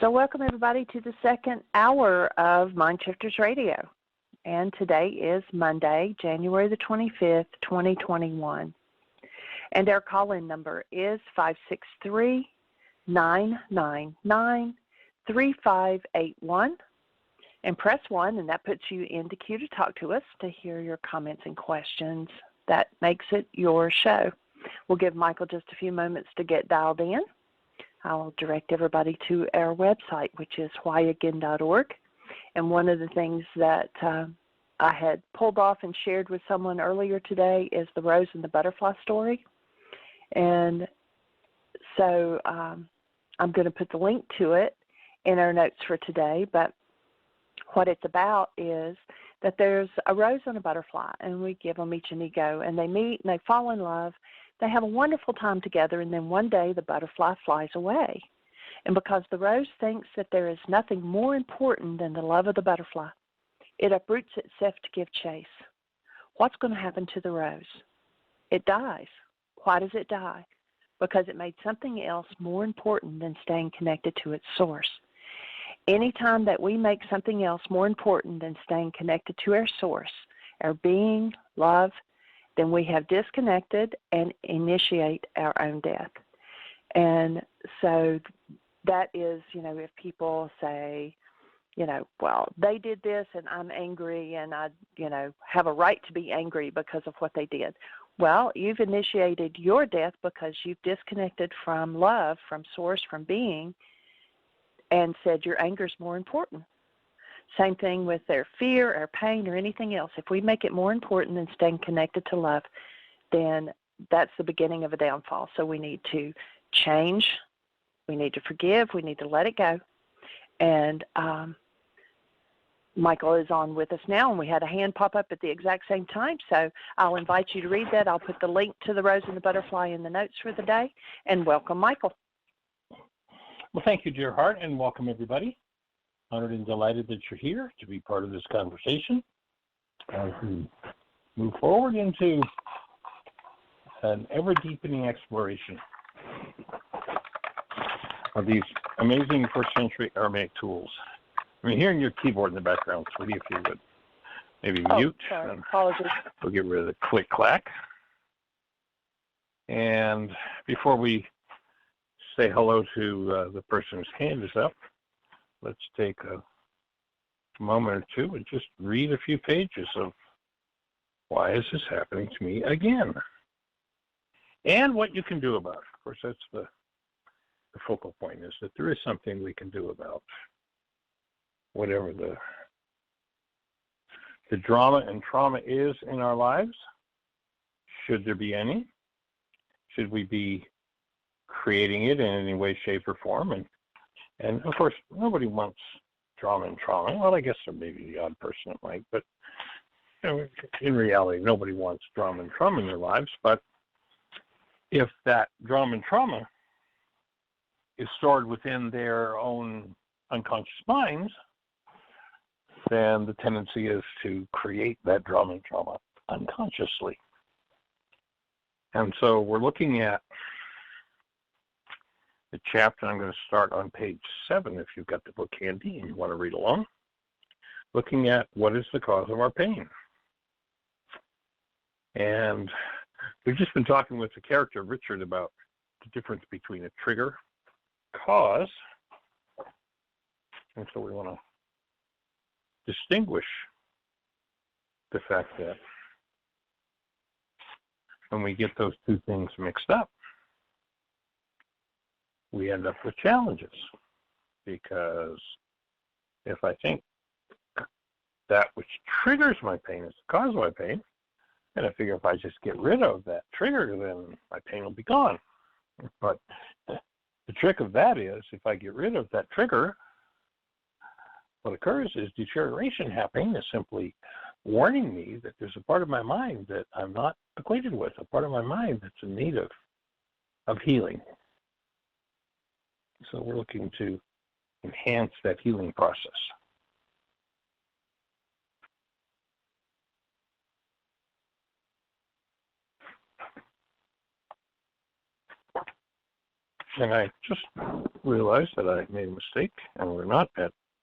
So welcome everybody to the second hour of Mind Shifters Radio. And today is Monday, January the 25th, 2021. And our call-in number is 563-999-3581. And press 1, and that puts you in the queue to talk to us to hear your comments and questions. That makes it your show. We'll give Michael just a few moments to get dialed in. I'll direct everybody to our website, which is whyagain.org. And one of the things that I had pulled off and shared with someone earlier today is the rose and the butterfly story. And so I'm going to put the link to it in our notes for today. But what it's about is that there's a rose and a butterfly, and we give them each an ego, and they meet and they fall in love. They have a wonderful time together, and then one day the butterfly flies away. And because the rose thinks that there is nothing more important than the love of the butterfly, it uproots itself to give chase. What's going to happen to the rose? It dies. Why does it die? Because it made something else more important than staying connected to its source. Anytime that we make something else more important than staying connected to our source, our being, love, then we have disconnected and initiate our own death. And so that is, if people say, well, they did this and I'm angry and I, have a right to be angry because of what they did. Well, you've initiated your death because you've disconnected from love, from source, from being, and said your anger is more important. Same thing with their fear or pain or anything else. If we make it more important than staying connected to love, then that's the beginning of a downfall. So we need to change. We need to forgive. We need to let it go. And Michael is on with us now, and we had a hand pop up at the exact same time. So I'll invite you to read that. I'll put the link to the rose and the butterfly in the notes for the day. And welcome, Michael. Well, thank you, dear heart, and welcome, everybody. Honored and delighted that you're here to be part of this conversation as we move forward into an ever-deepening exploration of these amazing first-century Aramaic tools. I'm hearing your keyboard in the background, sweetie, if you would maybe mute. Sorry. Apologies. We'll get rid of the click-clack. And before we say hello to the person whose hand is up, let's take a moment or two and just read a few pages of why is this happening to me again? And what you can do about it. Of course, that's the focal point, is that there is something we can do about whatever the drama and trauma is in our lives. Should there be any? Should we be creating it in any way, shape, or form? And of course, nobody wants drama and trauma. Well, I guess there may be the odd person that might, but in reality, nobody wants drama and trauma in their lives. But if that drama and trauma is stored within their own unconscious minds, then the tendency is to create that drama and trauma unconsciously. And so we're looking at the chapter. I'm going to start on page 7 if you've got the book handy and you want to read along, looking at what is the cause of our pain. And we've just been talking with the character, Richard, about the difference between a trigger, cause, and so we want to distinguish the fact that when we get those two things mixed up, we end up with challenges. Because if I think that which triggers my pain is the cause of my pain, then I figure if I just get rid of that trigger, then my pain will be gone. But the trick of that is, if I get rid of that trigger, what occurs is deterioration happening is simply warning me that there's a part of my mind that I'm not acquainted with, a part of my mind that's in need of healing. So we're looking to enhance that healing process. And I just realized that I made a mistake, and we're not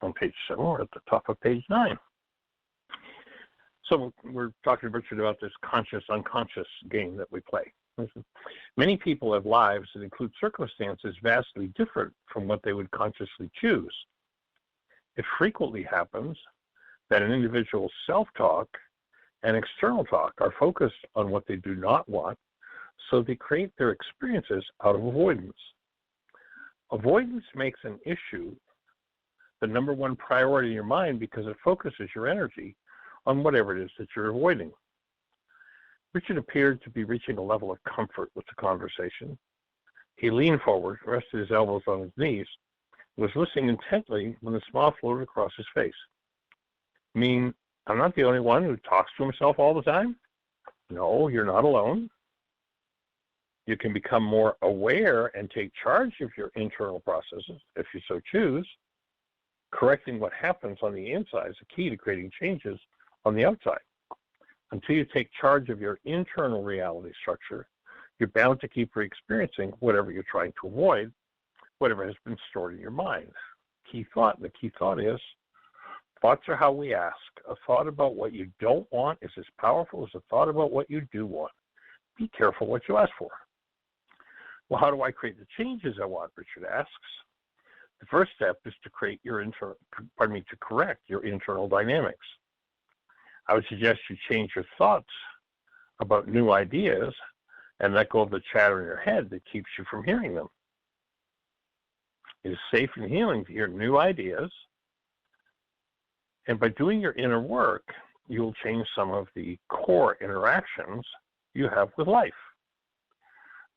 on page 7, we're at the top of page 9. So we're talking to Richard about this conscious-unconscious game that we play. Many people have lives that include circumstances vastly different from what they would consciously choose. It frequently happens that an individual's self-talk and external talk are focused on what they do not want, so they create their experiences out of avoidance. Avoidance makes an issue the number one priority in your mind because it focuses your energy on whatever it is that you're avoiding. Richard appeared to be reaching a level of comfort with the conversation. He leaned forward, rested his elbows on his knees, and was listening intently when a smile floated across his face. You mean I'm not the only one who talks to himself all the time? No, you're not alone. You can become more aware and take charge of your internal processes if you so choose. Correcting what happens on the inside is the key to creating changes on the outside. Until you take charge of your internal reality structure, you're bound to keep re-experiencing whatever you're trying to avoid, whatever has been stored in your mind. The key thought is, thoughts are how we ask. A thought about what you don't want is as powerful as a thought about what you do want. Be careful what you ask for. Well, how do I create the changes I want? Richard asks. The first step is to correct your internal dynamics. I would suggest you change your thoughts about new ideas and let go of the chatter in your head that keeps you from hearing them. It is safe and healing to hear new ideas, and by doing your inner work, you'll change some of the core interactions you have with life.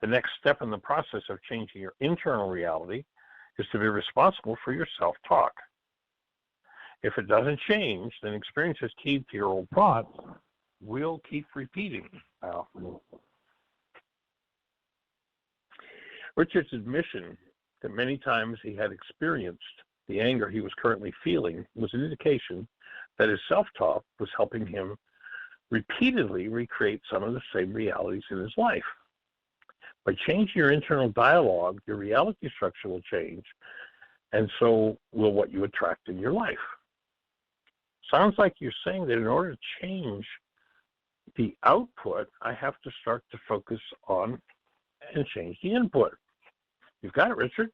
The next step in the process of changing your internal reality is to be responsible for your self-talk. If it doesn't change, then experiences keyed to your old thoughts will keep repeating. Richard's admission that many times he had experienced the anger he was currently feeling was an indication that his self-talk was helping him repeatedly recreate some of the same realities in his life. By changing your internal dialogue, your reality structure will change, and so will what you attract in your life. Sounds like you're saying that in order to change the output, I have to start to focus on and change the input. You've got it, Richard.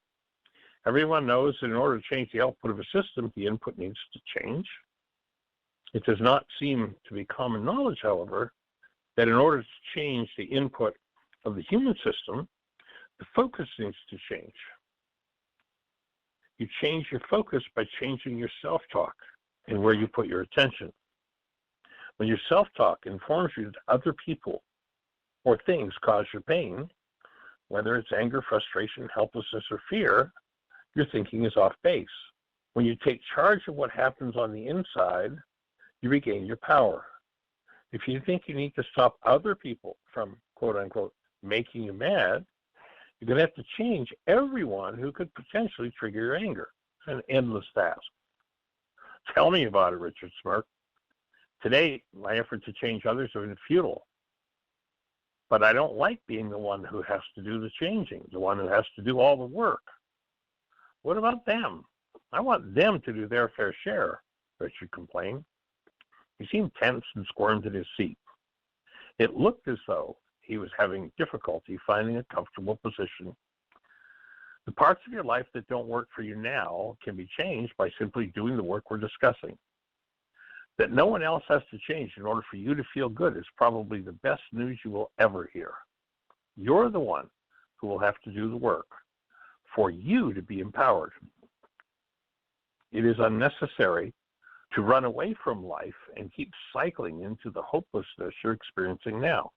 Everyone knows that in order to change the output of a system, the input needs to change. It does not seem to be common knowledge, however, that in order to change the input of the human system, the focus needs to change. You change your focus by changing your self-talk and where you put your attention. When your self-talk informs you that other people or things cause your pain, whether it's anger, frustration, helplessness, or fear, your thinking is off base. When you take charge of what happens on the inside, you regain your power. If you think you need to stop other people from, quote unquote, making you mad, you're going to have to change everyone who could potentially trigger your anger. An endless task. Tell me about it, Richard smirked. Today, my effort to change others have been futile. But I don't like being the one who has to do the changing, the one who has to do all the work. What about them? I want them to do their fair share, Richard complained. He seemed tense and squirmed in his seat. It looked as though he was having difficulty finding a comfortable position. The parts of your life that don't work for you now can be changed by simply doing the work we're discussing. That no one else has to change in order for you to feel good is probably the best news you will ever hear. You're the one who will have to do the work for you to be empowered. It is unnecessary to run away from life and keep cycling into the hopelessness you're experiencing now.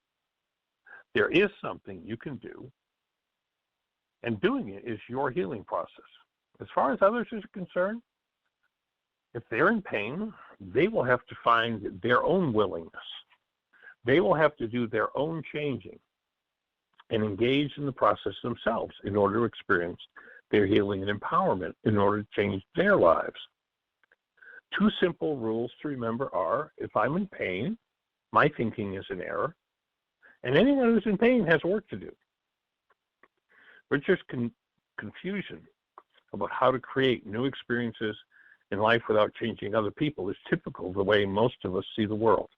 There is something you can do, and doing it is your healing process. As far as others are concerned, if they're in pain, they will have to find their own willingness. They will have to do their own changing and engage in the process themselves in order to experience their healing and empowerment in order to change their lives. Two simple rules to remember are, if I'm in pain, my thinking is in error, and anyone who's in pain has work to do. Richard's confusion about how to create new experiences in life without changing other people is typical of the way most of us see the world.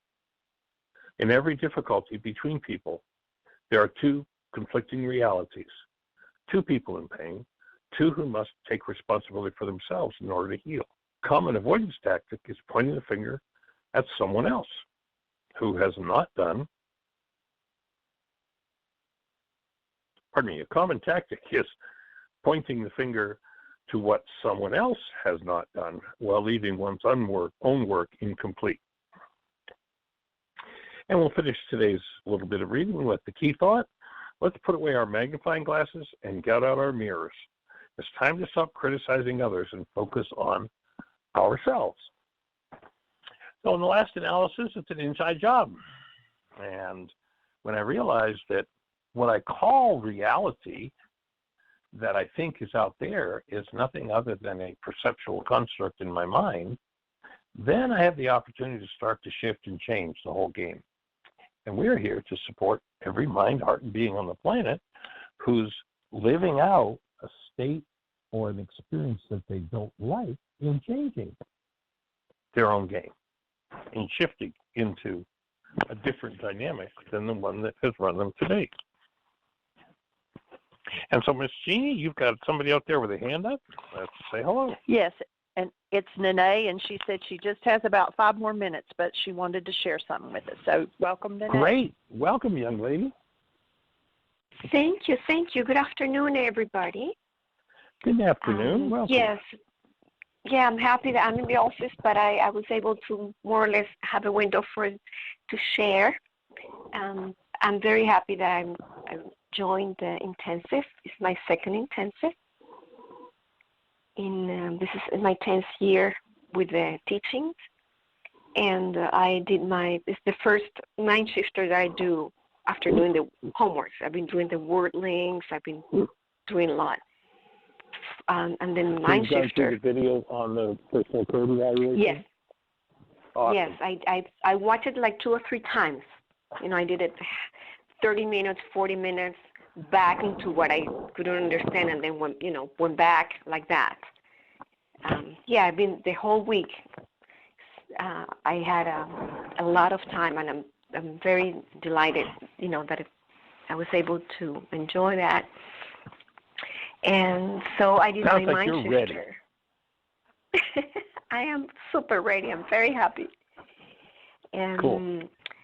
In every difficulty between people, there are two conflicting realities, two people in pain, two who must take responsibility for themselves in order to heal. A common avoidance tactic is pointing the finger at someone else who has not done. A common tactic is pointing the finger to what someone else has not done while leaving one's own work incomplete. And we'll finish today's little bit of reading with the key thought. Let's put away our magnifying glasses and get out our mirrors. It's time to stop criticizing others and focus on ourselves. So in the last analysis, it's an inside job. And when I realized that what I call reality that I think is out there is nothing other than a perceptual construct in my mind, then I have the opportunity to start to shift and change the whole game. And we're here to support every mind, heart, and being on the planet who's living out a state or an experience that they don't like in changing their own game and shifting into a different dynamic than the one that has run them to date. And so, Miss Jeanie, you've got somebody out there with a hand up. Let's say hello. Yes, and it's Nene, and she said she just has about 5 more minutes, but she wanted to share something with us. So welcome, Nene. Great. Welcome, young lady. Thank you. Good afternoon, everybody. Good afternoon. Welcome. Yes. Yeah, I'm happy that I'm in the office, but I was able to more or less have a window to share. I'm very happy that I joined the intensive. It's my second intensive. This is my 10th year with the teachings, and it's the first mind shifter that I do after doing the homeworks. I've been doing the word links. I've been doing a lot. And then mind shifter. The video on the personal code evaluation? Yes. Awesome. Yes, I watched it like 2 or 3 times. I did it 30 minutes, 40 minutes, back into what I couldn't understand, and then went back like that. I've been the whole week. I had a lot of time, and I'm very delighted, that I was able to enjoy that. And so I did my mind shifter. Ready. I am super ready. I'm very happy. And cool.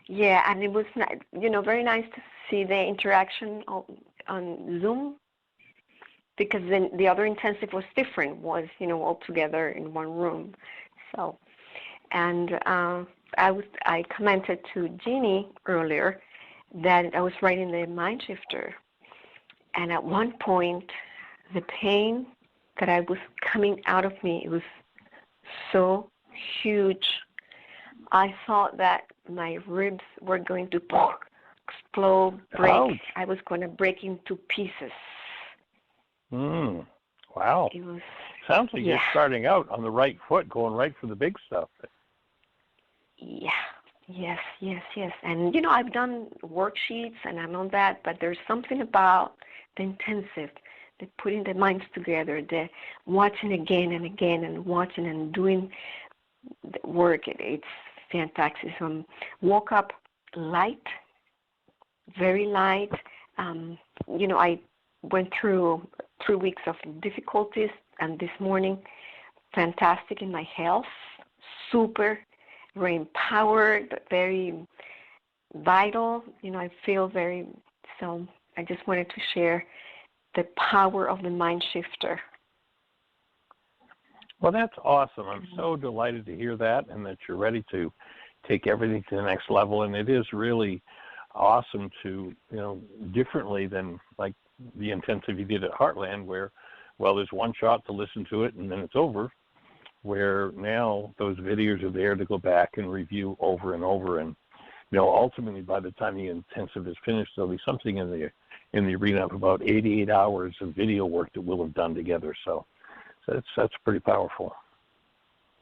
Yeah, and it was very nice to see the interaction on Zoom, because then the other intensive was different, was all together in one room. So, and I commented to Jeanie earlier that I was writing the mind shifter, and at one point the pain that I was coming out of me, it was so huge. I thought that my ribs were going to explode, break. Ouch. I was going to break into pieces. Wow. It was, sounds like you're starting out on the right foot, going right for the big stuff. Yeah. Yes. And, I've done worksheets and I'm on that, but there's something about the intensive, the putting the minds together, the watching again and again and watching and doing the work. It's fantastic. So woke up light, very light. I went through 3 weeks of difficulties, and this morning, fantastic in my health, super, very empowered, very vital. I feel so I just wanted to share the power of the mind shifter. Well, that's awesome. I'm so delighted to hear that, and that you're ready to take everything to the next level. And it is really awesome to, differently than like the intensive you did at Heartland, where, there's one shot to listen to it and then it's over, where now those videos are there to go back and review over and over. And, ultimately by the time the intensive is finished, there'll be something in the arena of about 88 hours of video work that we'll have done together. So that's pretty powerful.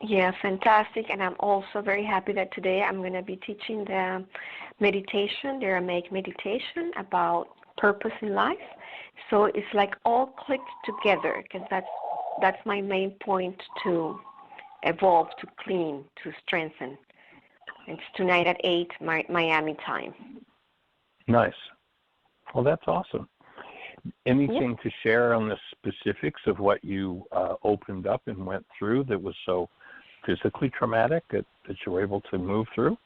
Yeah, fantastic. And I'm also very happy that today I'm going to be teaching the meditation, the Aramaic meditation, about purpose in life. So it's like all clicked together, because that's my main point, to evolve, to clean, to strengthen. It's tonight at 8 Miami time. Nice. Well, that's awesome. Anything to share on the specifics of what you opened up and went through that was so physically traumatic that you were able to move through?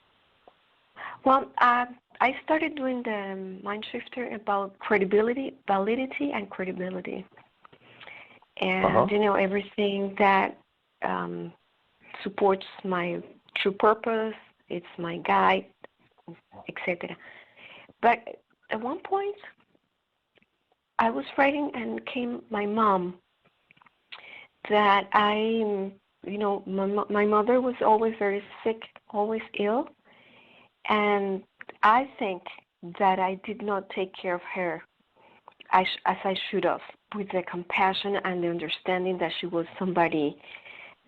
Well, I started doing the mind shifter about credibility, validity, and credibility. And, everything that supports my true purpose, it's my guide, etc. But at one point, I was writing, and came my mom that my mother was always very sick, always ill, and I think that I did not take care of her as I should have, with the compassion and the understanding that she was somebody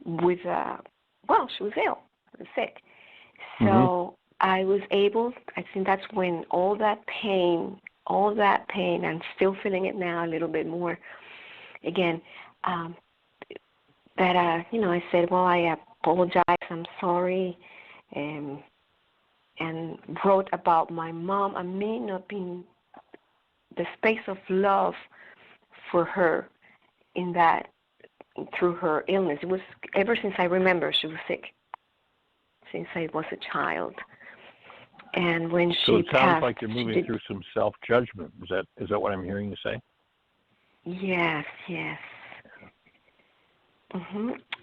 with she was ill, sick. So I was able, I think that's when all that pain, I'm still feeling it now a little bit more, again, that, I said, well, I apologize, I'm sorry, and wrote about my mom and me not being the space of love for her in that, through her illness. It was ever since I remember she was sick, since I was a child. And when she passed... So it sounds like you're moving through some self-judgment. Is that what I'm hearing you say? Yes.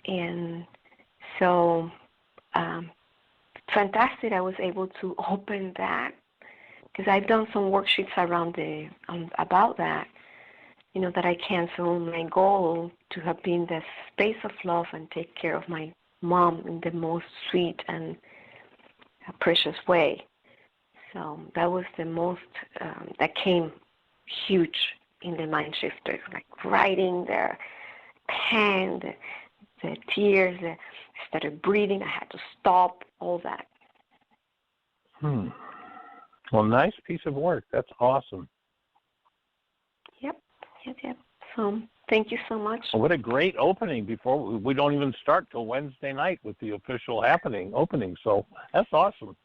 And so, fantastic, I was able to open that, because I've done some worksheets around about that, that I canceled my goal to have been the space of love and take care of my mom in the most sweet and precious way. So that was the most, that came huge in the mind shifter, like writing the pen, the tears, I started breathing, I had to stop, all that. Well, nice piece of work. That's awesome. Yep. So thank you so much. Well, what a great opening. Before we don't even start till Wednesday night with the official opening. So that's awesome.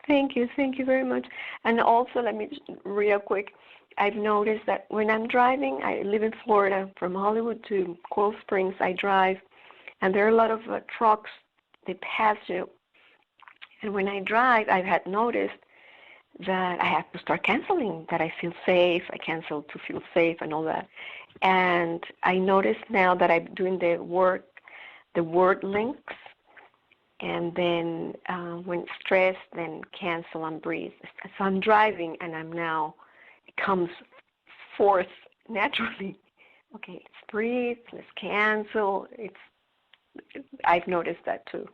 Thank you very much. And also, let me just real quick, I've noticed that when I'm driving, I live in Florida, from Hollywood to Coral Springs, I drive, and there are a lot of trucks, they pass you. And when I drive, I had noticed that I have to start canceling, that I feel safe, I cancel to feel safe and all that. And I noticed now that I'm doing the word links, and then when stressed, then cancel and breathe. So I'm driving, and it comes forth naturally. Okay, let's breathe, let's cancel. I've noticed that too.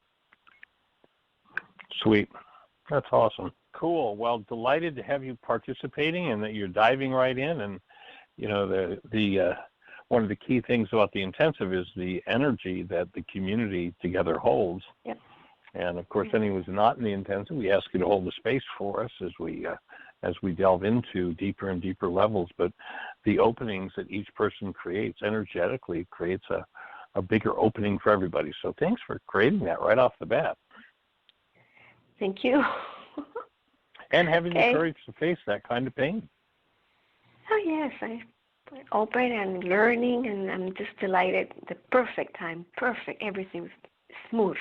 Sweet. That's awesome. Cool. Well, delighted to have you participating and that you're diving right in. And, the one of the key things about the intensive is the energy that the community together holds. Yep. And, of course, anyone who's not in the intensive, we ask you to hold the space for us as we delve into deeper and deeper levels. But the openings that each person creates energetically creates a bigger opening for everybody. So thanks for creating that right off the bat. Thank you. And having the courage to face that kind of pain. Oh, yes. I'm open and learning, and I'm just delighted. The perfect time, perfect. Everything's smooth.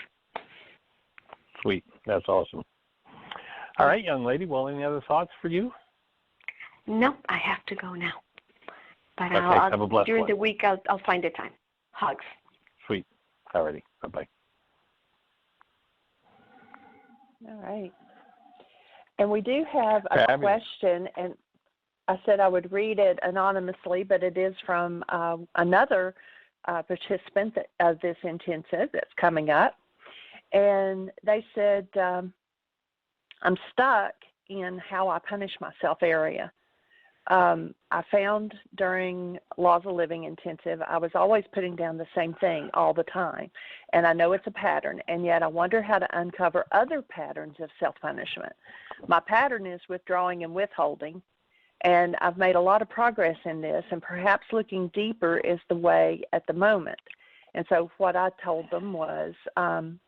Sweet. That's awesome. All right, young lady. Well, any other thoughts for you? No, I have to go now. But okay, have a blessed during one. the week, I'll find the time. Hugs. Sweet. All righty. Bye-bye. All right. And we do have a question, and I said I would read it anonymously, but it is from another participant of this intensive that's coming up. And they said, I'm stuck in how I punish myself area. I found during Laws of Living Intensive, I was always putting down the same thing all the time. And I know it's a pattern, and yet I wonder how to uncover other patterns of self-punishment. My pattern is withdrawing and withholding, and I've made a lot of progress in this, and perhaps looking deeper is the way at the moment. And so what I told them was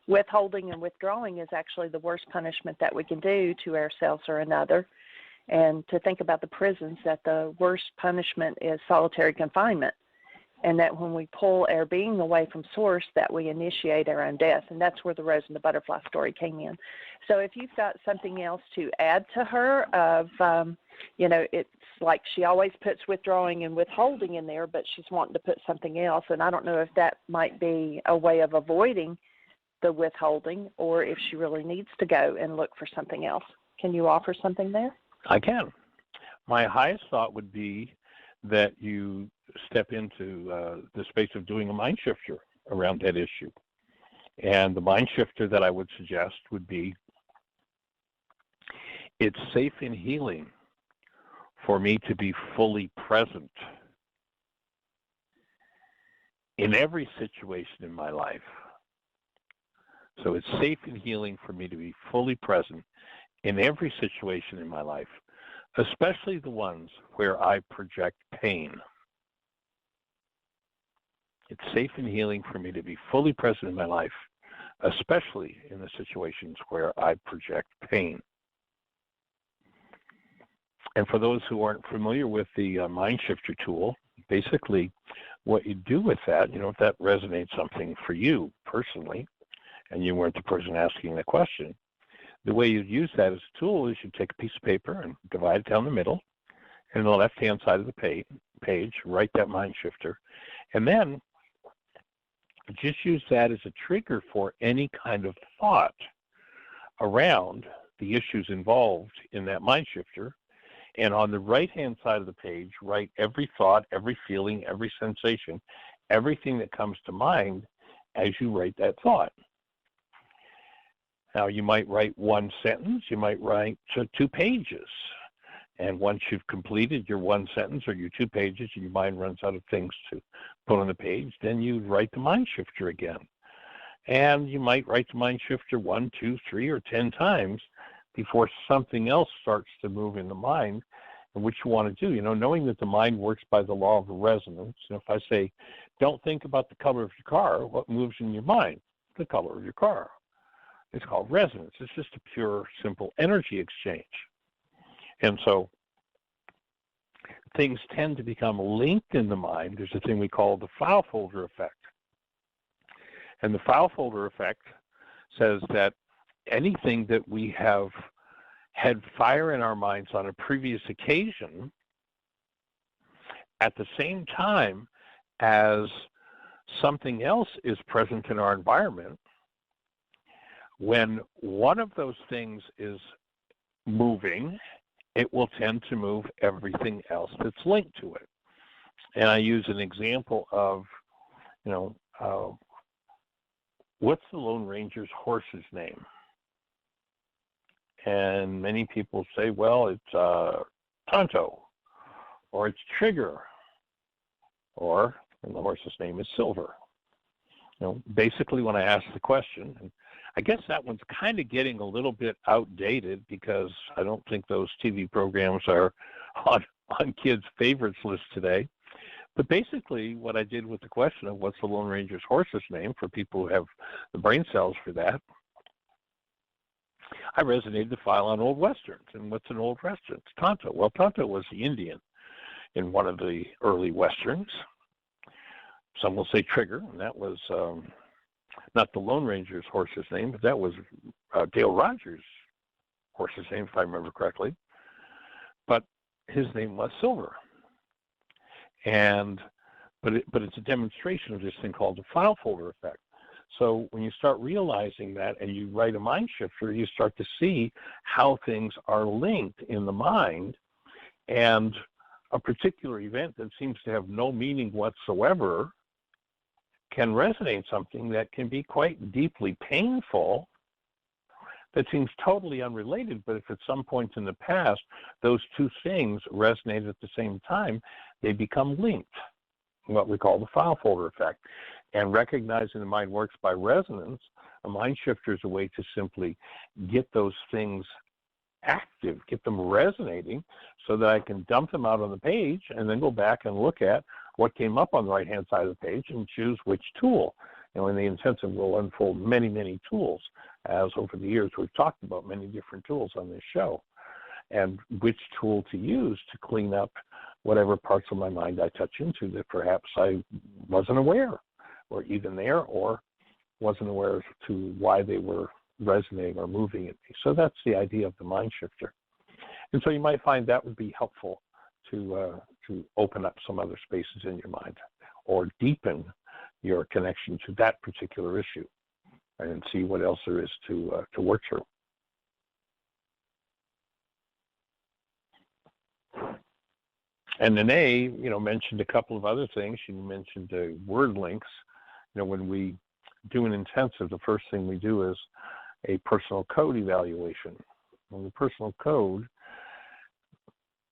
withholding and withdrawing is actually the worst punishment that we can do to ourselves or another. And to think about the prisons, that the worst punishment is solitary confinement, and that when we pull our being away from source, that we initiate our own death. And that's where the rose and the butterfly story came in. So if you've got something else to add to her of, it's like she always puts withdrawing and withholding in there, but she's wanting to put something else. And I don't know if that might be a way of avoiding the withholding, or if she really needs to go and look for something else. Can you offer something there? I can. My highest thought would be that you step into the space of doing a mind shifter around that issue. And the mind shifter that I would suggest would be, it's safe and healing for me to be fully present in every situation in my life. So it's safe and healing for me to be fully present in every situation in my life, especially the ones where I project pain. It's safe and healing for me to be fully present in my life, especially in the situations where I project pain. And for those who aren't familiar with the Mind Shifter tool, basically what you do with that, if that resonates something for you personally, and you weren't the person asking the question, the way you'd use that as a tool is you take a piece of paper and divide it down the middle, and on the left-hand side of the page, write that mind shifter, and then just use that as a trigger for any kind of thought around the issues involved in that mind shifter. And on the right-hand side of the page, write every thought, every feeling, every sensation, everything that comes to mind as you write that thought. Now, you might write one sentence, you might write 2 pages. And once you've completed your one sentence or your 2 pages and your mind runs out of things to put on the page, then you write the mind shifter again. And you might write the mind shifter 1, 2, 3, or 10 times before something else starts to move in the mind, and what you want to do, knowing that the mind works by the law of resonance. And if I say, don't think about the color of your car, what moves in your mind? The color of your car. It's called resonance. It's just a pure, simple energy exchange. And so things tend to become linked in the mind. There's a thing we call the file folder effect. And the file folder effect says that anything that we have had fire in our minds on a previous occasion, at the same time as something else is present in our environment, when one of those things is moving, it will tend to move everything else that's linked to it. And I use an example of, what's the Lone Ranger's horse's name? And many people say, well, it's Tonto, or it's Trigger, or, and the horse's name is Silver. Basically when I ask the question, and I guess that one's kind of getting a little bit outdated because I don't think those TV programs are on kids' favorites list today. But basically what I did with the question of what's the Lone Ranger's horse's name, for people who have the brain cells for that, I resonated the file on old westerns. And what's an old western? It's Tonto. Well, Tonto was the Indian in one of the early westerns. Some will say Trigger, and that was not the Lone Ranger's horse's name, but that was Dale Rogers' horse's name, if I remember correctly. But his name was Silver. But it's a demonstration of this thing called the file folder effect. So when you start realizing that and you write a mind shifter, you start to see how things are linked in the mind, and a particular event that seems to have no meaning whatsoever can resonate something that can be quite deeply painful, that seems totally unrelated, but if at some point in the past those two things resonate at the same time, they become linked, what we call the file folder effect. And recognizing the mind works by resonance, a mind shifter is a way to simply get those things active, get them resonating, so that I can dump them out on the page and then go back and look at what came up on the right-hand side of the page and choose which tool. And in the intensive, we'll unfold many, many tools, as over the years we've talked about many different tools on this show, and which tool to use to clean up whatever parts of my mind I touch into that perhaps I wasn't aware or even there, or wasn't aware to why they were resonating or moving at me. So that's the idea of the mind shifter. And so you might find that would be helpful to open up some other spaces in your mind or deepen your connection to that particular issue and see what else there is to work through. And then mentioned a couple of other things. She mentioned word links. When we do an intensive, the first thing we do is a personal code evaluation. And the personal code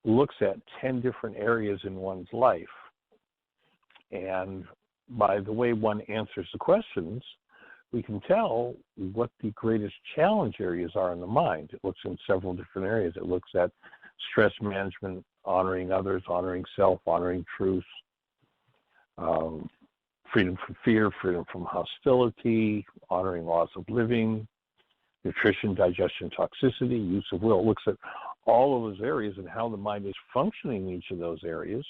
looks at 10 different areas in one's life. And by the way one answers the questions, we can tell what the greatest challenge areas are in the mind. It looks in several different areas. It looks at stress management, honoring others, honoring self, honoring truth, freedom from fear, freedom from hostility, honoring laws of living, nutrition, digestion, toxicity, use of will. It looks at all of those areas and how the mind is functioning in each of those areas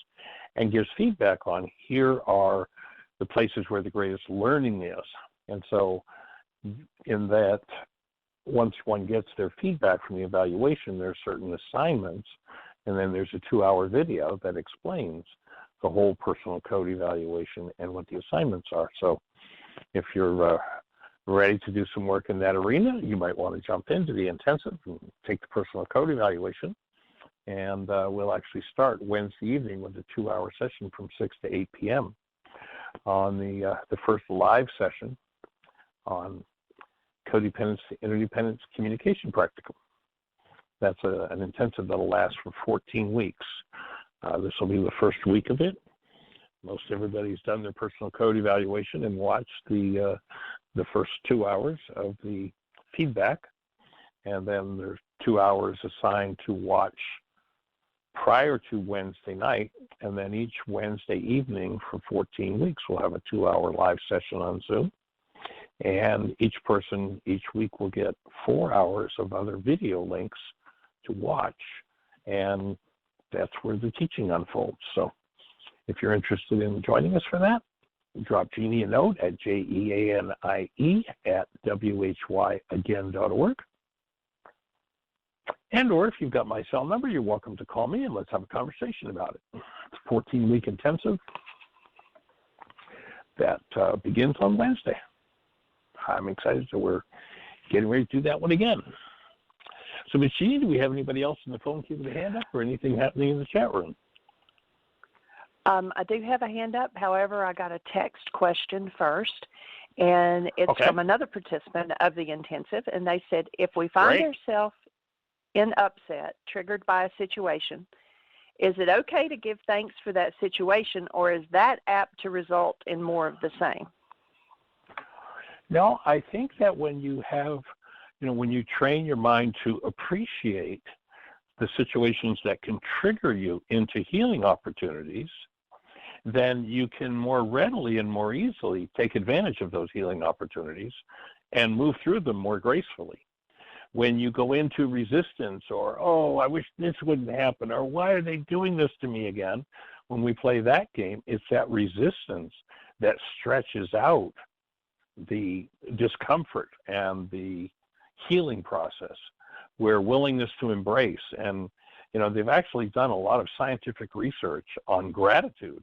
and gives feedback on here are the places where the greatest learning is. And so in that, once one gets their feedback from the evaluation, there are certain assignments, and then there's a 2-hour video that explains the whole personal code evaluation and what the assignments are. So if you're ready to do some work in that arena, you might want to jump into the intensive and take the personal code evaluation. And we'll actually start Wednesday evening with a 2-hour session from 6 to 8 p.m. on the first live session on codependence to interdependence communication practicum. That's an intensive that'll last for 14 weeks. This will be the first week of it. Most everybody's done their personal code evaluation and watched the first 2 hours of the feedback, and then there's 2 hours assigned to watch prior to Wednesday night, and then each Wednesday evening for 14 weeks we'll have a 2-hour live session on Zoom, and each person each week will get 4 hours of other video links to watch, and that's where the teaching unfolds. So if you're interested in joining us for that, drop Jeanie a note at jeanie@whyagain.org. And or if you've got my cell number, you're welcome to call me and let's have a conversation about it. It's a 14-week intensive that begins on Wednesday. I'm excited, so we're getting ready to do that one again. So, Ms. Jeanie, do we have anybody else in the phone queue with a hand up or anything happening in the chat room? I do have a hand up. However, I got a text question first, and it's from another participant of the intensive, and they said, if we find ourselves in upset, triggered by a situation, is it okay to give thanks for that situation, or is that apt to result in more of the same? No, I think that when you have, when you train your mind to appreciate the situations that can trigger you into healing opportunities, then you can more readily and more easily take advantage of those healing opportunities and move through them more gracefully. When you go into resistance or, oh, I wish this wouldn't happen, or why are they doing this to me again? When we play that game, it's that resistance that stretches out the discomfort and the healing process, where willingness to embrace. And, they've actually done a lot of scientific research on gratitude.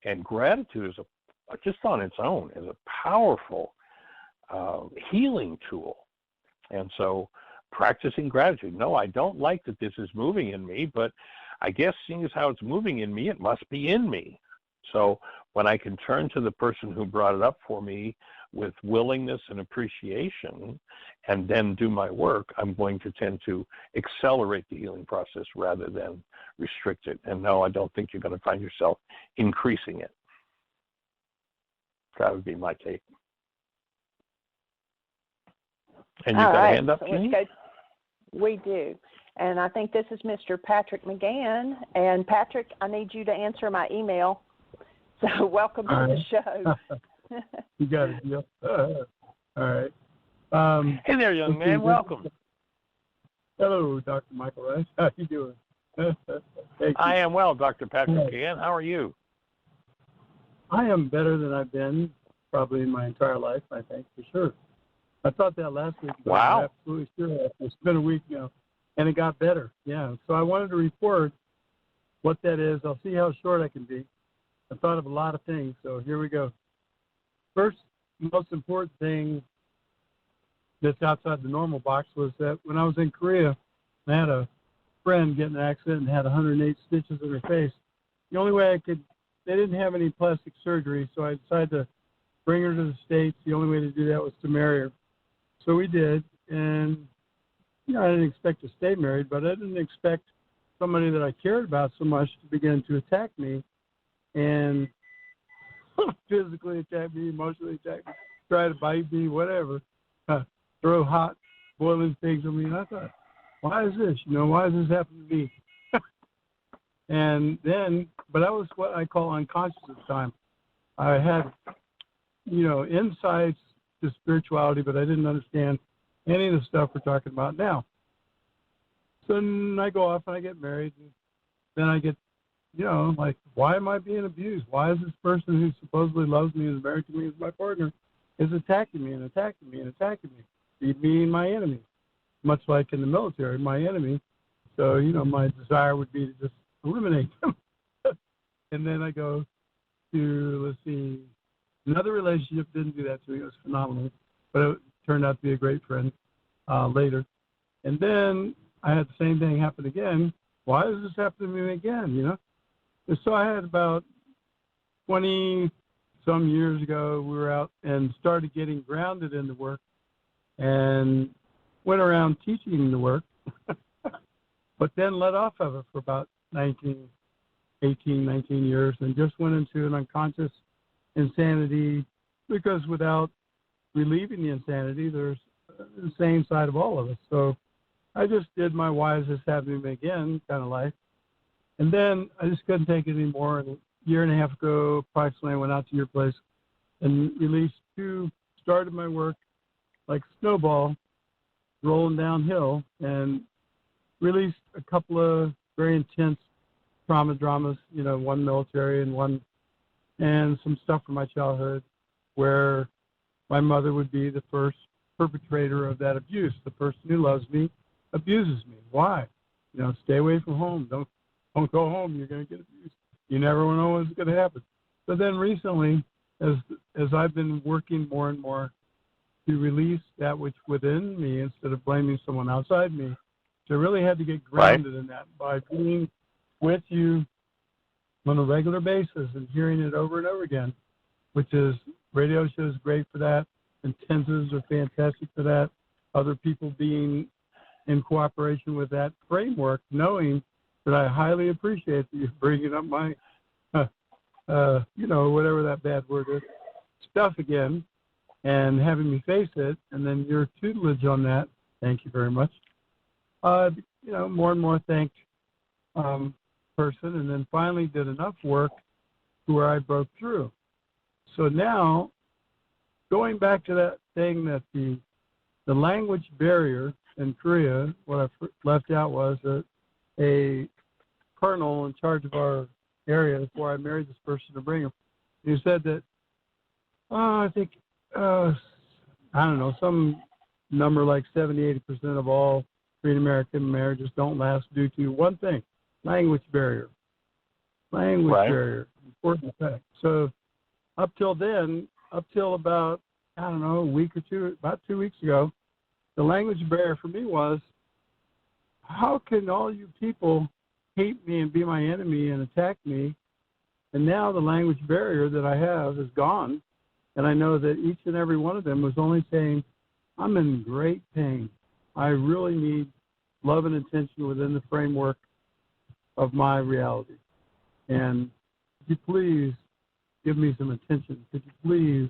And gratitude is just on its own is a powerful healing tool. And so practicing gratitude. No, I don't like that this is moving in me, but I guess seeing as how it's moving in me, it must be in me. So when I can turn to the person who brought it up for me with willingness and appreciation and then do my work, I'm going to tend to accelerate the healing process rather than restrict it. And no, I don't think you're going to find yourself increasing it. That would be my take. And you've got a hand up, Jeanie? We do. And I think this is Mr. Patrick McGann. And Patrick, I need you to answer my email. So welcome to the show. You got it, Jill. All right. Hey there, young man. Welcome. Hello, Dr. Michael Ryce. How you doing? Thank you. I am well, Dr. Patrick McGann. How are you? I am better than I've been probably in my entire life, I think, for sure. I thought that last week. Wow. I'm absolutely sure. It's been a week now, and it got better. Yeah. So I wanted to report what that is. I'll see how short I can be. I thought of a lot of things, so here we go. First, most important thing that's outside the normal box was that when I was in Korea, I had a friend get in an accident and had 108 stitches in her face. The only way they didn't have any plastic surgery, so I decided to bring her to the States. The only way to do that was to marry her. So we did, and I didn't expect to stay married, but I didn't expect somebody that I cared about so much to begin to attack me and physically attack me, emotionally attack me, try to bite me, whatever, throw hot, boiling things at me. And I thought, why is this? Why is this happening to me? And then, but that was what I call unconscious at the time. I had, insights to spirituality, but I didn't understand any of the stuff we're talking about now. So then I go off and I get married, and then I get, like, why am I being abused? Why is this person who supposedly loves me and is married to me as my partner is attacking me and attacking me and attacking me, being my enemy, much like in the military, my enemy. So, my desire would be to just eliminate them. And then I go to, let's see, another relationship didn't do that to me. It was phenomenal, but it turned out to be a great friend later. And then I had the same thing happen again. Why is this happening to me again, And so I had about 20-some years ago, we were out and started getting grounded in the work and went around teaching the work, but then let off of it for about 19 years and just went into an unconscious insanity, because without relieving the insanity, there's an insane side of all of us. So I just did my why is this happening to me again kind of life. And then I just couldn't take it anymore. And a year and a half ago, approximately, I went out to your place and started my work like snowball, rolling downhill, and released a couple of very intense trauma dramas, one military and some stuff from my childhood where my mother would be the first perpetrator of that abuse. The person who loves me abuses me. Why? Stay away from home. Don't go home. You're going to get abused. You never know what's going to happen. So then recently, as I've been working more and more to release that which within me instead of blaming someone outside me, so I really had to get grounded in that by being with you on a regular basis and hearing it over and over again, which is radio shows great for that. Intensives are fantastic for that. Other people being in cooperation with that framework, knowing that I highly appreciate that you're bringing up my, whatever that bad word is, stuff again, and having me face it, and then your tutelage on that. Thank you very much. More and more thanked person, and then finally did enough work to where I broke through. So now, going back to that thing that the language barrier in Korea, what I left out was a colonel in charge of our area before I married this person to bring him. He said that, I think, I don't know, some number like 70-80% of all Korean American marriages don't last due to one thing: language barrier. Barrier, important fact. So up till about, I don't know, a week or two, about 2 weeks ago, the language barrier for me was, how can all you people hate me and be my enemy and attack me And now the language barrier that I have is gone. And I know that each and every one of them was only saying, I'm in great pain. I really need love and attention within the framework of my reality. And could you please give me some attention? Could you please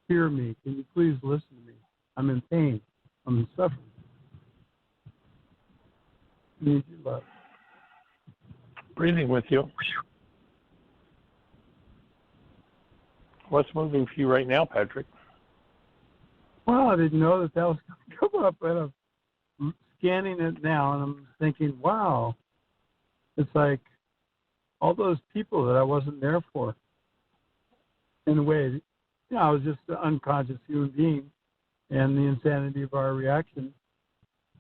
hear me? Can you please listen to me? I'm in pain. I'm suffering. I need your love. Breathing with you. What's moving for you right now, Patrick? Well, I didn't know that was going to come up, but I'm scanning it now, and I'm thinking, wow, it's like all those people that I wasn't there for. In a way, I was just an unconscious human being and the insanity of our reaction,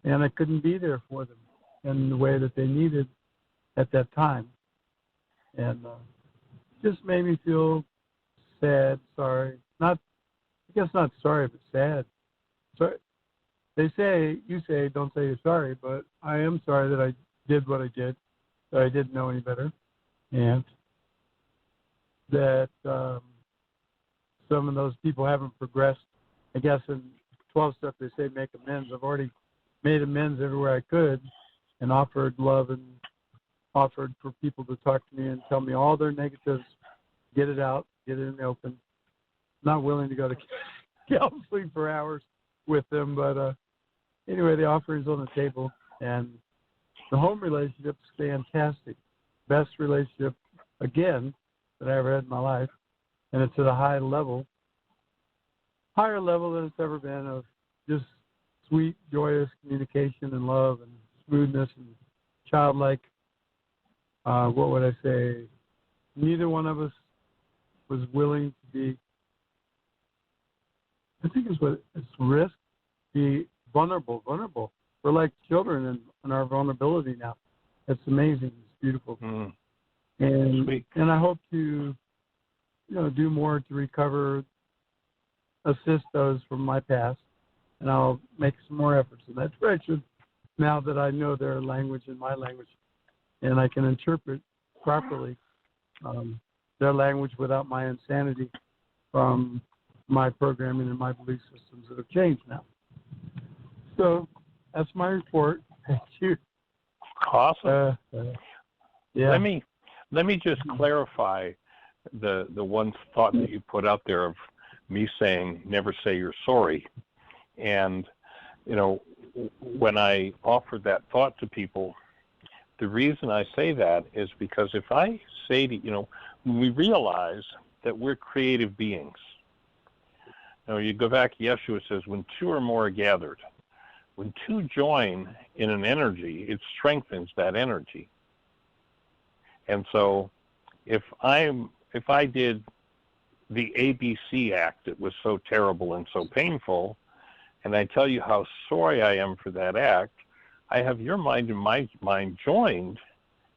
and I couldn't be there for them in the way that they needed at that time. And just made me feel sad, sorry. I guess not sorry, but sad. So you say, don't say you're sorry, but I am sorry that I did what I did, that I didn't know any better, and that some of those people haven't progressed. I guess in 12 steps they say make amends. I've already made amends everywhere I could and offered love and offered for people to talk to me and tell me all their negatives, get it out, get it in the open. Not willing to go to counseling for hours with them, but anyway, the offering's on the table, and the home relationship's fantastic. Best relationship, again, that I ever had in my life, and it's at a higher level than it's ever been, of just sweet, joyous communication and love and smoothness and childlike. What would I say? Neither one of us was willing to be, I think it's risk, be vulnerable. We're like children in our vulnerability now. It's amazing. It's beautiful. Mm. And I hope to, do more to recover, assist those from my past, and I'll make some more efforts in that direction now that I know their language and my language, and I can interpret properly their language without my insanity from my programming and my belief systems that have changed now. So that's my report. Thank you. Awesome. Yeah. Let me just clarify the one thought that you put out there of me saying never say you're sorry. And when I offered that thought to people, the reason I say that is because if I say to when we realize that we're creative beings. You go back, Yeshua says, when two or more are gathered, when two join in an energy, it strengthens that energy. And so if I did the ABC act that was so terrible and so painful, and I tell you how sorry I am for that act, I have your mind and my mind joined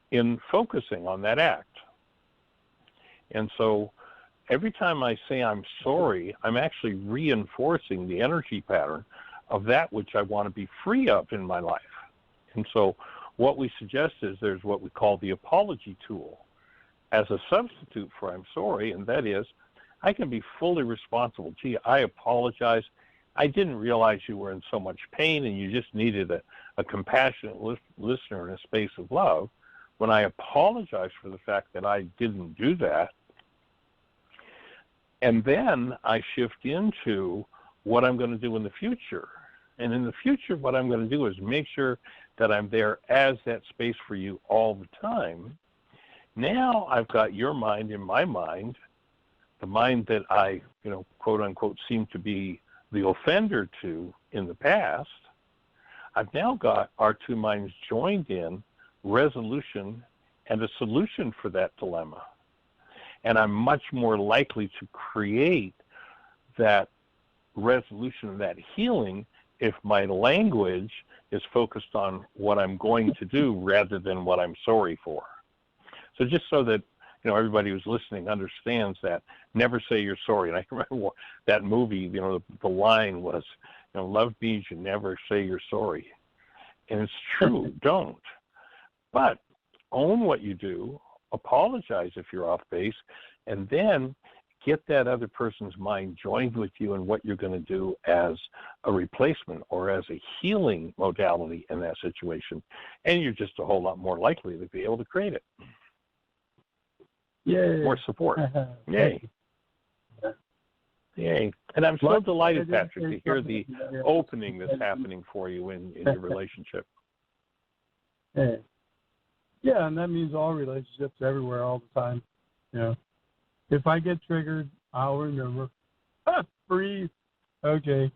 in focusing on that act. And so every time I say I'm sorry, I'm actually reinforcing the energy pattern of that which I want to be free of in my life. And so what we suggest is there's what we call the apology tool as a substitute for I'm sorry, and that is I can be fully responsible. Gee, I apologize. I didn't realize you were in so much pain and you just needed a compassionate listener in a space of love. When I apologize for the fact that I didn't do that, and then I shift into what I'm going to do in the future. And in the future, what I'm going to do is make sure that I'm there as that space for you all the time. Now I've got your mind in my mind, the mind that I, quote unquote, seem to be the offender to in the past. I've now got our two minds joined in resolution and a solution for that dilemma. And I'm much more likely to create that resolution, that healing, if my language is focused on what I'm going to do rather than what I'm sorry for. So just so that everybody who's listening understands that, never say you're sorry. And I remember that movie, the line was, love means you never say you're sorry. And it's true, don't. But own what you do, apologize if you're off base, and then get that other person's mind joined with you in what you're going to do as a replacement or as a healing modality in that situation. And you're just a whole lot more likely to be able to create it. Yay. More support. Yay. Yay. And I'm so delighted, Patrick, to hear the opening that's happening for you in your relationship. Yeah, and that means all relationships everywhere all the time. You know, if I get triggered, I'll remember. Breathe. Okay.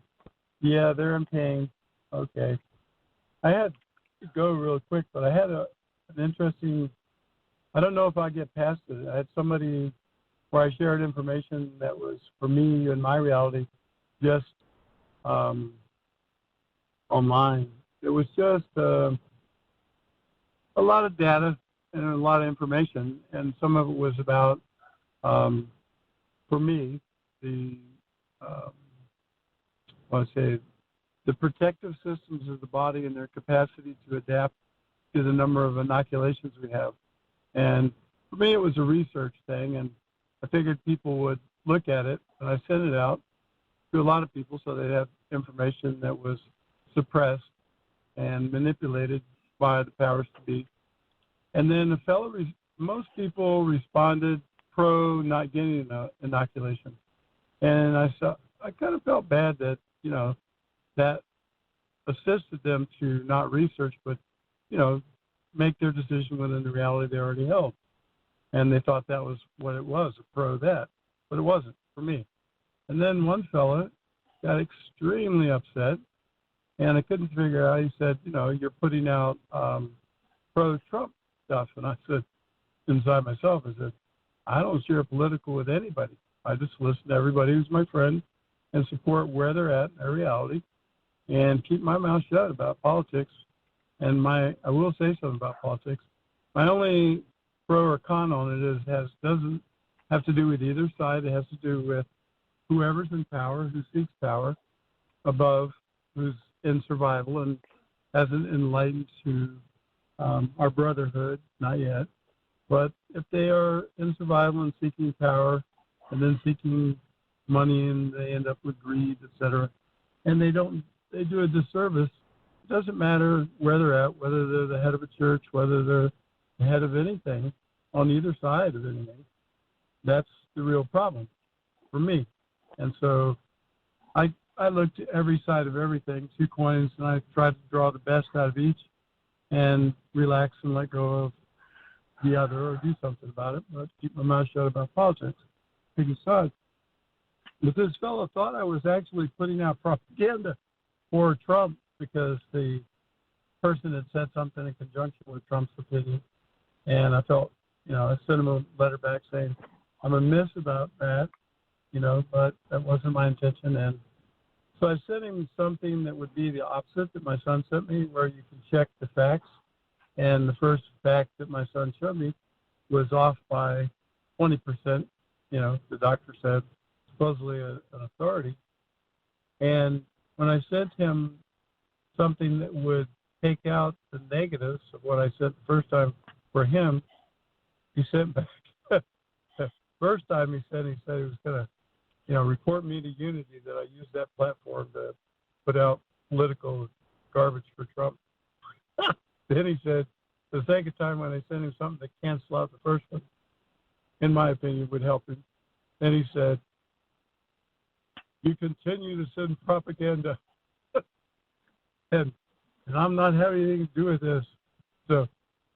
Yeah, they're in pain. Okay. I had to go real quick, but I had an interesting, I don't know if I get past it. I had somebody where I shared information that was for me and my reality just online. It was just a lot of data and a lot of information, and some of it was about, for me, the the protective systems of the body and their capacity to adapt to the number of inoculations we have. And for me, it was a research thing, and I figured people would look at it, and I sent it out to a lot of people so they'd have information that was suppressed and manipulated by the powers to be. And then most people responded pro not getting an inoculation. And I kind of felt bad that, you know, that assisted them to not research, but, you know, make their decision within the reality they already held. And they thought that was what it was, a pro that. But it wasn't for me. And then one fella got extremely upset, and I couldn't figure out. He said, you know, you're putting out pro-Trump stuff. And I said, inside myself, I said, I don't share political with anybody. I just listen to everybody who's my friend and support where they're at in their reality and keep my mouth shut about politics. And I will say something about politics. My only pro or con on it doesn't have to do with either side. It has to do with whoever's in power, who seeks power above, who's in survival and hasn't enlightened to our brotherhood, not yet. But if they are in survival and seeking power and then seeking money and they end up with greed, etc., and they do a disservice. It doesn't matter where they're at, whether they're the head of a church, whether they're the head of anything, on either side of anything. That's the real problem for me. And so I looked at every side of everything, 2 coins, and I tried to draw the best out of each and relax and let go of the other or do something about it, but keep my mouth shut about politics, picking sides. But this fellow thought I was actually putting out propaganda for Trump because the person had said something in conjunction with Trump's opinion. And I felt, you know, I sent him a letter back saying, I'm amiss about that, you know, but that wasn't my intention. And so I sent him something that would be the opposite that my son sent me, where you can check the facts. And the first fact that my son showed me was off by 20%, you know, the doctor said, supposedly an authority. And when I sent him something that would take out the negatives of what I said the first time for him, he sent back. First time he said he was going to, you know, report me to Unity that I used that platform to put out political garbage for Trump. Then he said, the second time when I sent him something to cancel out the first one, in my opinion, would help him. Then he said, you continue to send propaganda. and I'm not having anything to do with this. So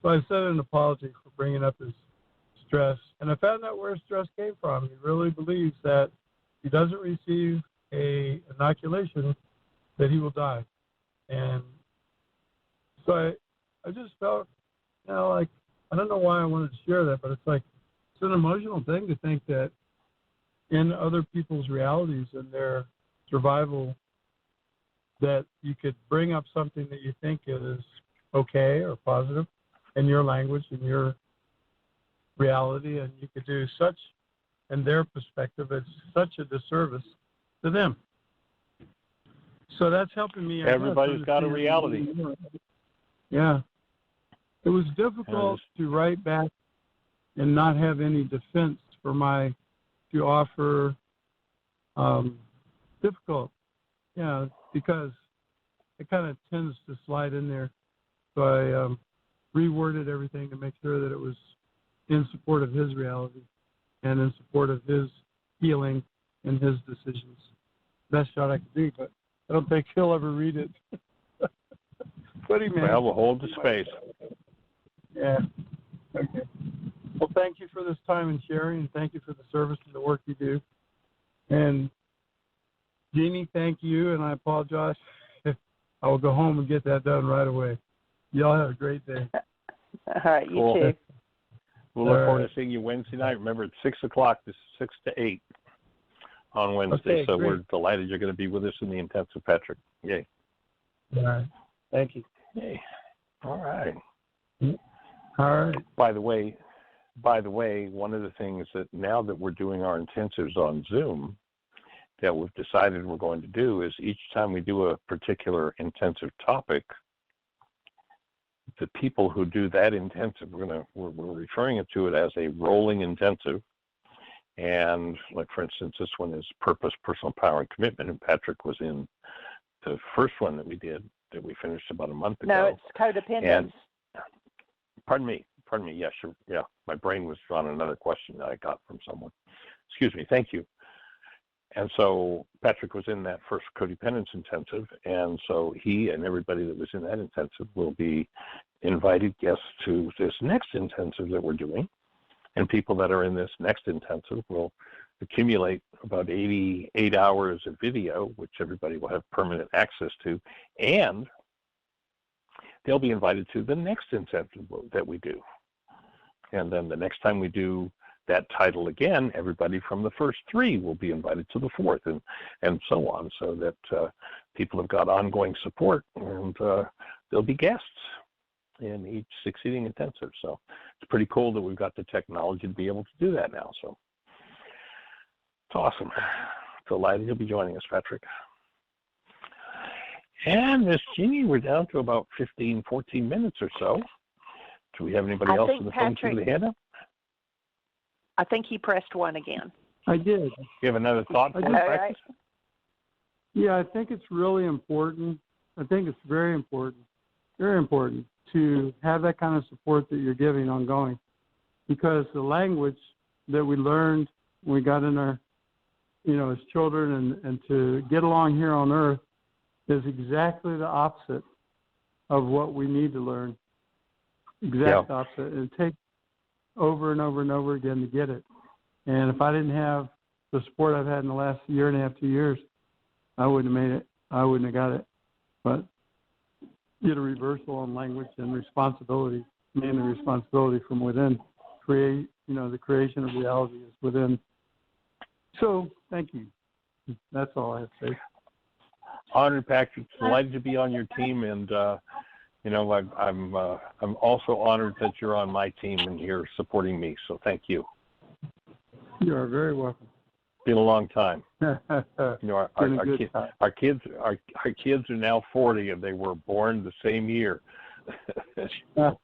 I sent an apology for bringing up his stress. And I found out where stress came from. He really believes that if he doesn't receive a inoculation, that he will die. And so I just felt, you know, like, I don't know why I wanted to share that, but it's like, it's an emotional thing to think that in other people's realities and their survival, that you could bring up something that you think is okay or positive in your language, in your reality, and you could do such, in their perspective, it's such a disservice to them. So that's helping me. Everybody's got a reality. Yeah. It was difficult to write back and not have any defense to offer difficult, because it kind of tends to slide in there. So I reworded everything to make sure that it was in support of his reality and in support of his healing and his decisions. Best shot I could do, but I don't think he'll ever read it. But he may. Well, we'll hold the space. Yeah. Okay. Well, thank you for this time and sharing, and thank you for the service and the work you do. And Jeanie, thank you, and I apologize. I will go home and get that done right away. Y'all have a great day. All right, you Cool. too. We'll look forward to seeing you Wednesday night. Remember, it's 6 o'clock, 6 to 8 on Wednesday. Okay, so great. we're delighted you're going to be with us in the intensive, Patrick. Yay. All right. Thank you. Yay. All right. All right. By the way, one of the things that now that we're doing our intensives on Zoom, that we've decided we're going to do is each time we do a particular intensive topic, the people who do that intensive, we're referring to it as a rolling intensive. And like, for instance, this one is purpose, personal power, and commitment. And Patrick was in the first one that we did, that we finished about a month ago. No, it's codependence. And pardon me. Yes, yeah. My brain was on another question that I got from someone. Excuse me. Thank you. And so Patrick was in that first codependence intensive, and so he and everybody that was in that intensive will be invited guests to this next intensive that we're doing. And people that are in this next intensive will accumulate about 88 hours of video, which everybody will have permanent access to, and they'll be invited to the next intensive that we do. And then the next time we do that title again, everybody from the first three will be invited to the fourth, and so on, so that people have got ongoing support, and there'll be guests in each succeeding intensive. So it's pretty cool that we've got the technology to be able to do that now. So it's awesome. Delighted you'll be joining us, Patrick. And Miss Jeanie, we're down to about 15, 14 minutes or so. Do we have anybody else in the phone queue with a hand up? I think he pressed 1 again. I did. You have another thought for us, Right. Yeah, I think it's really important. I think it's very important to have that kind of support that you're giving ongoing, because the language that we learned when we got in our, as children and to get along here on earth is exactly the opposite of what we need to learn. Opposite. And it takes over and over and over again to get it. And if I didn't have the support I've had in the last year and a half, 2 years, I wouldn't have made it. I wouldn't have got it. But get a reversal on language and responsibility, mainly responsibility from within. The creation of reality is within. So thank you. That's all I have to say. Honored, Patrick. Delighted to be on your team, and I'm also honored that you're on my team and you're supporting me. So thank you. You are very welcome. Been a long time. Our kids are now 40, and they were born the same year. So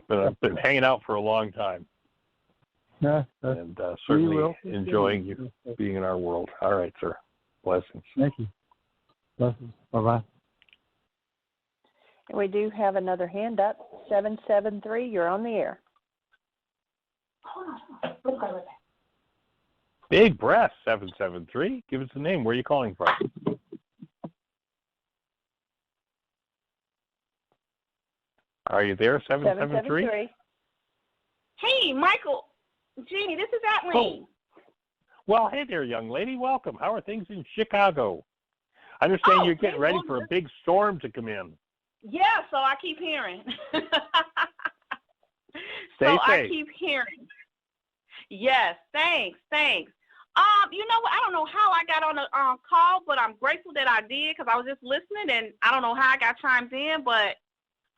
I've been hanging out for a long time, and certainly enjoying you being in our world. All right, sir. Blessings. Thank you. Blessings. Bye-bye. We do have another hand up, 773. You're on the air. Big breath, 773. Give us the name. Where are you calling from? Are you there, 773? Hey, Michael. Jeanie, this is Atleen. Oh. Well, hey there, young lady. Welcome. How are things in Chicago? I understand you're getting ready for a big storm to come in. Yeah, so I keep hearing. Stay safe. I keep hearing. Yes, thanks. You know what? I don't know how I got on the call, but I'm grateful that I did, because I was just listening, and I don't know how I got chimed in, but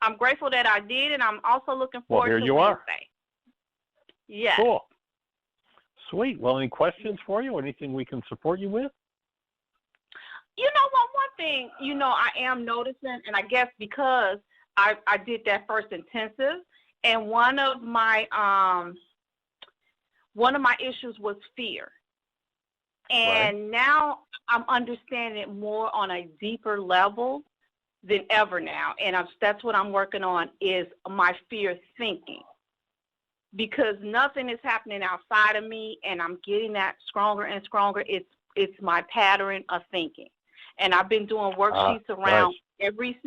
I'm grateful that I did, and I'm also looking forward to Wednesday. Are. Yes. Cool. Sweet. Well, any questions for you? Anything we can support you with? You know what? One thing, I am noticing, and I guess because I did that first intensive, and one of my one of my issues was fear. And now I'm understanding it more on a deeper level than ever now. And that's what I'm working on, is my fear thinking. Because nothing is happening outside of me, and I'm getting that stronger and stronger. It's my pattern of thinking. And I've been doing worksheets around every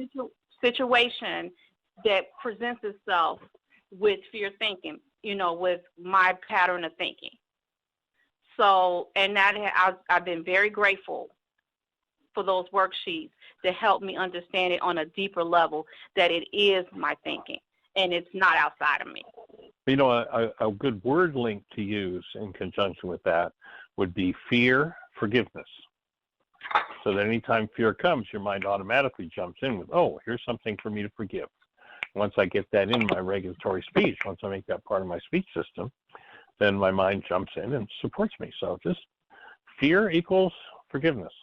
situation that presents itself with fear thinking, with my pattern of thinking. So, and I've been very grateful for those worksheets to help me understand it on a deeper level, that it is my thinking and it's not outside of me. A good word link to use in conjunction with that would be fear, forgiveness. So that anytime fear comes, your mind automatically jumps in with, oh, here's something for me to forgive. Once I get that in my regulatory speech, once I make that part of my speech system, then my mind jumps in and supports me. So just fear equals forgiveness.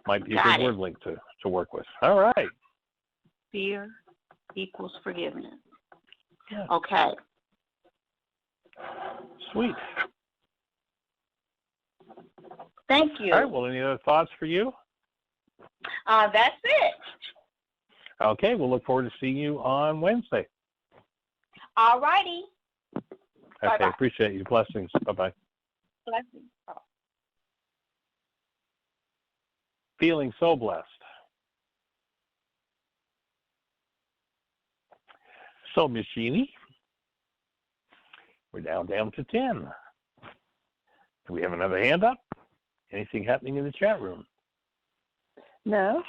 Might be a good word link to work with. All right. Fear equals forgiveness. Yeah. Okay. Sweet. Thank you. All right. Well, any other thoughts for you? That's it. Okay. We'll look forward to seeing you on Wednesday. All righty. Okay. Bye-bye. Appreciate you. Blessings. Bye-bye. Blessings. Oh. Feeling so blessed. So, Miss Jeanie, we're down to 10. Do we have another hand up? Anything happening in the chat room? No.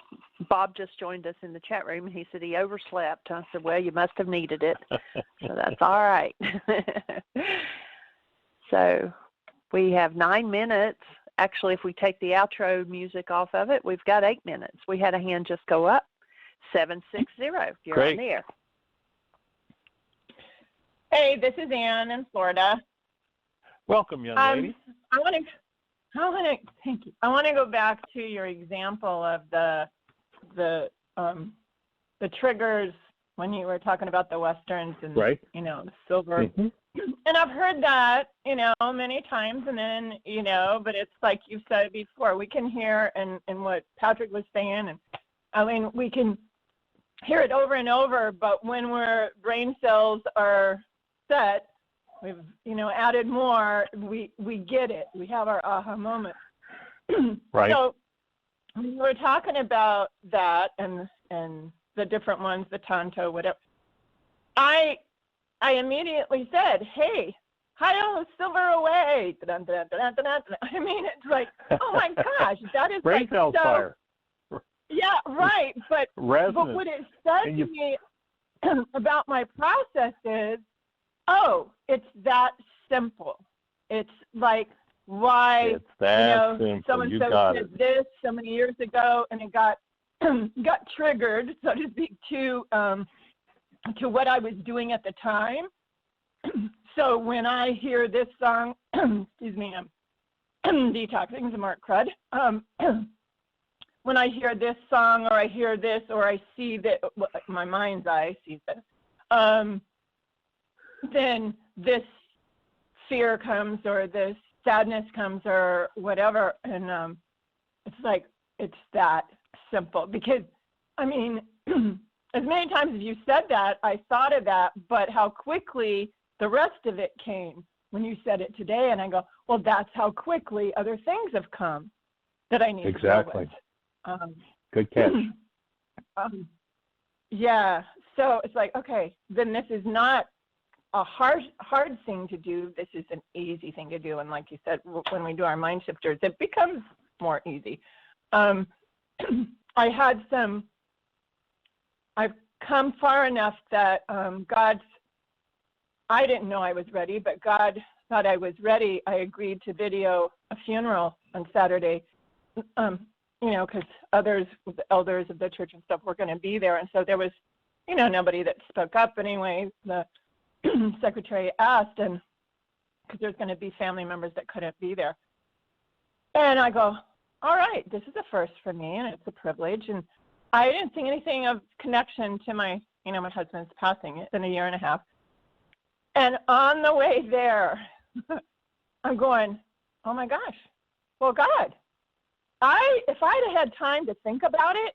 Bob just joined us in the chat room, and he said he overslept. I said, well, you must have needed it. So that's all right. So we have 9 minutes. Actually, if we take the outro music off of it, we've got 8 minutes. We had a hand just go up. 760. You're Great. on the air. Hey, this is Ann in Florida. Welcome, young lady. I want to go back to your example of the triggers when you were talking about the Westerns and the silver. Mm-hmm. And I've heard that, many times, and then, but it's like you said before, we can hear and what Patrick was saying, and I mean, we can hear it over and over, but when our brain cells are set, we've, added more, we get it. We have our aha moment. Right. So we were talking about that and the different ones, the Tanto, whatever. I immediately said, hey, hi-oh, silver away. Dun, dun, dun, dun, dun, dun. I mean, it's like, oh my gosh, that is brain cells so fire. Yeah, right. But what it said to me about my process is, oh, it's that simple. It's like why it's that simple. So-and-so said this so many years ago, and it got triggered, so to speak, to what I was doing at the time. So when I hear this song, excuse me, I'm detoxing some more crud. When I hear this song, or I hear this, or I see that, my mind's eye sees this, then this fear comes, or this sadness comes, or whatever, and it's like, it's that simple. Because, I mean, as many times as you said that, I thought of that, but how quickly the rest of it came when you said it today, and I go, well, that's how quickly other things have come that I need to deal with. Good catch. Yeah, so it's like, okay, then this is not a hard thing to do. This is an easy thing to do. And like you said, when we do our mind shifters, it becomes more easy. I've come far enough that I didn't know I was ready, but God thought I was ready. I agreed to video a funeral on Saturday, because others, the elders of the church and stuff, were going to be there. And so there was, nobody that spoke up anyway. The secretary asked, and because there's going to be family members that couldn't be there. And I go, all right, this is a first for me, and it's a privilege. And I didn't think anything of connection to my husband's passing. It's been a year and a half. And on the way there, I'm going, oh my gosh, well, God, if I'd had time to think about it,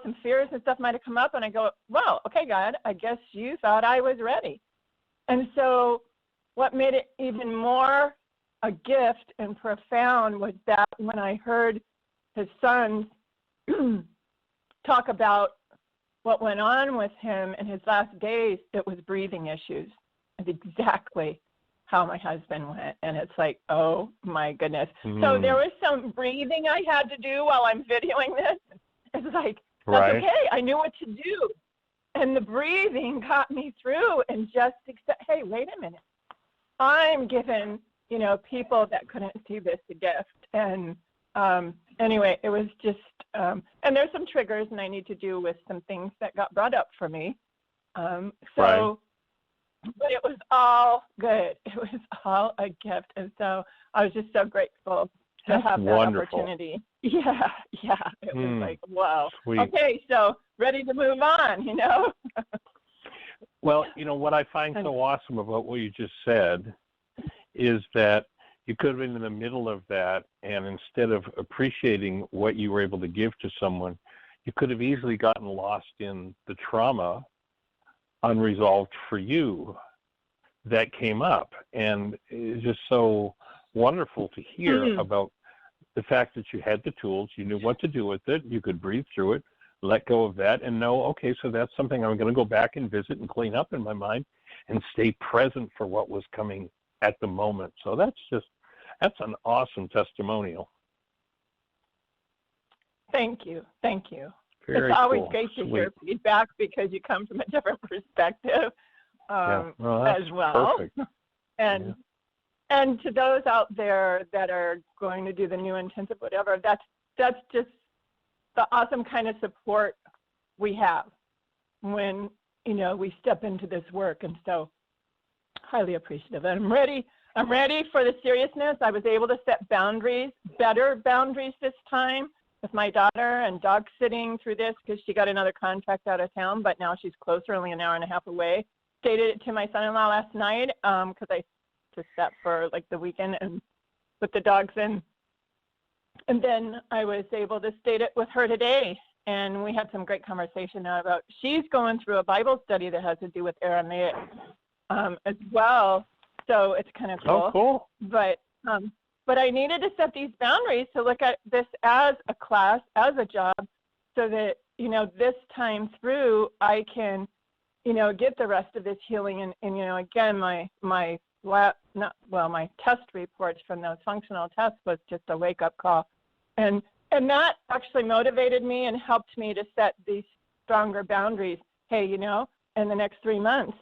some fears and stuff might have come up, and I go, well, okay, God, I guess you thought I was ready. And so what made it even more a gift and profound was that when I heard his sons talk about what went on with him in his last days, it was breathing issues. It's exactly how my husband went. And it's like, oh my goodness. So there was some breathing I had to do while I'm videoing this. It's like, that's okay. I knew what to do. And the breathing got me through and just accept, hey, wait a minute. I'm giving, people that couldn't see this a gift. And anyway, it was just, and there's some triggers and I need to do with some things that got brought up for me. But it was all good. It was all a gift. And so I was just so grateful to have that opportunity. Yeah. It was like, wow. Sweet. Okay, so ready to move on, Well, what I find so awesome about what you just said is that you could have been in the middle of that, and instead of appreciating what you were able to give to someone, you could have easily gotten lost in the trauma unresolved for you that came up. And it's just so wonderful to hear about the fact that you had the tools, you knew what to do with it, you could breathe through it, let go of that, and know, okay, so that's something I'm going to go back and visit and clean up in my mind and stay present for what was coming at the moment. So that's an awesome testimonial. Thank you. Very it's always cool. great to Sweet. hear feedback because you come from a different perspective as well. Perfect. And to those out there that are going to do the new intensive whatever, that's just the awesome kind of support we have when we step into this work. And so highly appreciative. And I'm ready for the seriousness. I was able to set better boundaries this time with my daughter, and dog sitting through this because she got another contract out of town, but now she's closer, only an hour and a half away. Stated it to my son-in-law last night because I just sat for like the weekend and with the dogs in. And then I was able to state it with her today. And we had some great conversation about, she's going through a Bible study that has to do with Aramaic as well. So it's kind of cool. Oh, cool. But I needed to set these boundaries to look at this as a class, as a job, so that, this time through I can, get the rest of this healing. And again, my test reports from those functional tests was just a wake-up call. And that actually motivated me and helped me to set these stronger boundaries. Hey, in the next 3 months,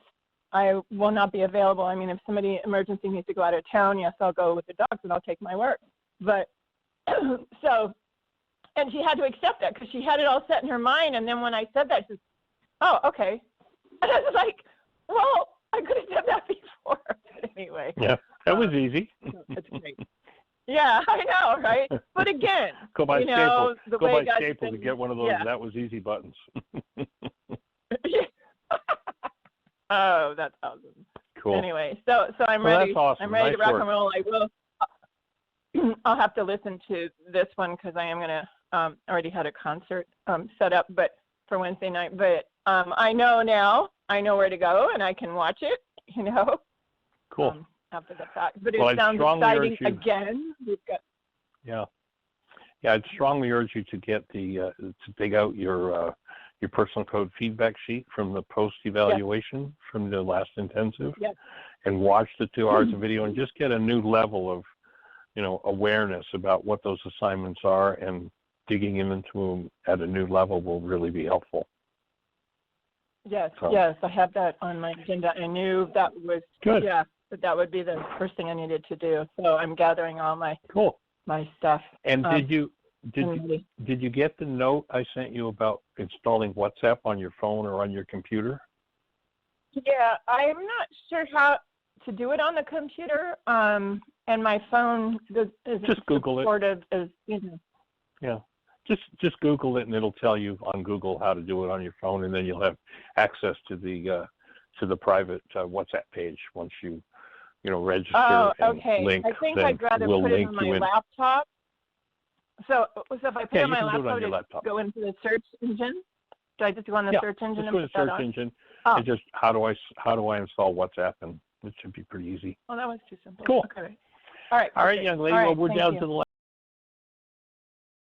I will not be available. I mean, if somebody emergency needs to go out of town, yes, I'll go with the dogs and I'll take my work. But and she had to accept that because she had it all set in her mind. And then when I said that, she said, oh, okay. And I was like, well, I could have said that before. But anyway. Yeah, that was easy. That's great. Yeah, I know, right? But again, go by Staples. Go by Staples to get one of those. Yeah. That was easy buttons. Oh, that's awesome. Cool. Anyway, so I'm ready. That's awesome. I'm ready nice to rock work. and roll. I will. I'll have to listen to this one because I am gonna. Already had a concert set up, but for Wednesday night. But I know now. I know where to go, and I can watch it. Cool. After the fact, but it sounds exciting. Again, we've got. Yeah. I'd strongly urge you to get to dig out your personal code feedback sheet from the post-evaluation from the last intensive, and watch the 2 hours of video and just get a new level of, awareness about what those assignments are, and digging into them at a new level will really be helpful. Yes, I have that on my agenda. I knew that was good. Yeah, that would be the first thing I needed to do. So I'm gathering all my stuff. And did you get the note I sent you about installing WhatsApp on your phone or on your computer? Yeah, I'm not sure how to do it on the computer. And my phone isn't just Google supportive it. Yeah, just Google it, and it'll tell you on Google how to do it on your phone, and then you'll have access to the private WhatsApp page once you register Oh, and okay. link, I think then I'd rather we'll put it link on you my in. laptop. So if I put it Yeah, on you my can do it on laptop, your it laptop. go into the search engine? Do I just go on the Yeah, search engine just and go to put the that search on? engine Oh. and just how do I install WhatsApp, and it should be pretty easy. Oh, that was too simple. Cool. Okay. All right. All right, perfect. young lady. All Well, right, we're thank down you. to the